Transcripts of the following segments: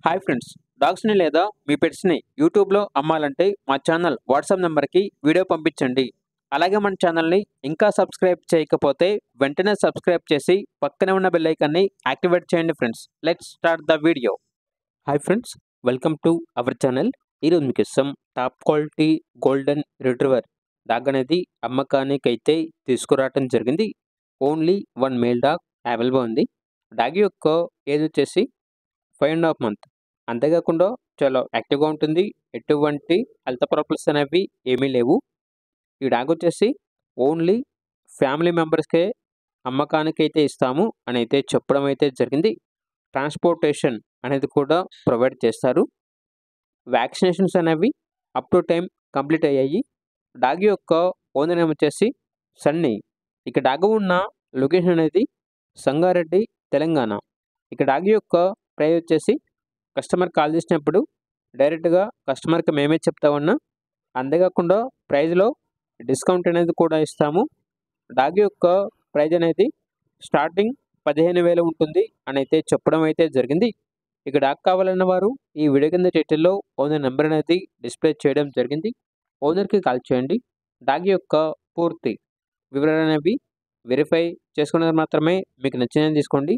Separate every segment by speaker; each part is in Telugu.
Speaker 1: హాయ్ ఫ్రెండ్స్, డాగ్స్ని లేదా మీ పెట్స్ని యూట్యూబ్లో అమ్మాలంటే మా ఛానల్ వాట్సాప్ నెంబర్కి వీడియో పంపించండి. అలాగే మన ఛానల్ని ఇంకా సబ్స్క్రైబ్ చేయకపోతే వెంటనే సబ్స్క్రైబ్ చేసి పక్కనే ఉన్న బెల్ ఐకాన్ని యాక్టివేట్ చేయండి friends. Let's start the video. Hi friends, welcome to our channel. ఈరోజు మీకు ఇష్టం top quality golden retriever dog అనేది అమ్మకానికి అయితే తీసుకురావడం జరిగింది. Only one male dog available ఉంది. డాగ్ యొక్క ఏజ్ వచ్చేసి 5.5 మంత్. అంతేకాకుండా చాలా యాక్టివ్గా ఉంటుంది. ఎటువంటి హెల్త్ ప్రాబ్లమ్స్ అనేవి ఏమీ లేవు. ఈ డాగ్ వచ్చేసి ఓన్లీ ఫ్యామిలీ మెంబర్స్కే అమ్మకానికి అయితే ఇస్తాము అని అయితే చెప్పడం అయితే జరిగింది. ట్రాన్స్పోర్టేషన్ అనేది కూడా ప్రొవైడ్ చేస్తారు. వ్యాక్సినేషన్స్ అనేవి అప్ టు టైం కంప్లీట్ అయ్యాయి. డాగ్ యొక్క ఓనర్ నేమ్ వచ్చేసి సన్నీ. ఇక డాగ్ ఉన్న లొకేషన్ అనేది సంగారెడ్డి, తెలంగాణ. ఇక డాగ్ యొక్క ప్రైస్ వచ్చేసి కస్టమర్ కాల్ చేసినప్పుడు డైరెక్ట్గా కస్టమర్కి మేమే చెప్తా ఉన్నాం. అంతేకాకుండా ప్రైజ్లో డిస్కౌంట్ అనేది కూడా ఇస్తాము. డాగ్ యొక్క ప్రైజ్ అనేది స్టార్టింగ్ 15,000 ఉంటుంది అని అయితే చెప్పడం అయితే జరిగింది. ఇక డాగ్ కావాలన్న వారు ఈ వీడియో కింద టైటిల్లో ఓనర్ నెంబర్ అనేది డిస్ప్లే చేయడం జరిగింది. ఓనర్కి కాల్ చేయండి. డాగ్ యొక్క పూర్తి వివరాలు అనేవి వెరిఫై చేసుకున్నది మాత్రమే మీకు నచ్చినది తీసుకోండి.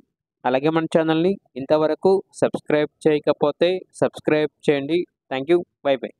Speaker 1: అలాగే మన ఛానల్ని ఇంతవరకు సబ్స్క్రైబ్ చేయకపోతే సబ్స్క్రైబ్ చేయండి. Thank you. By by.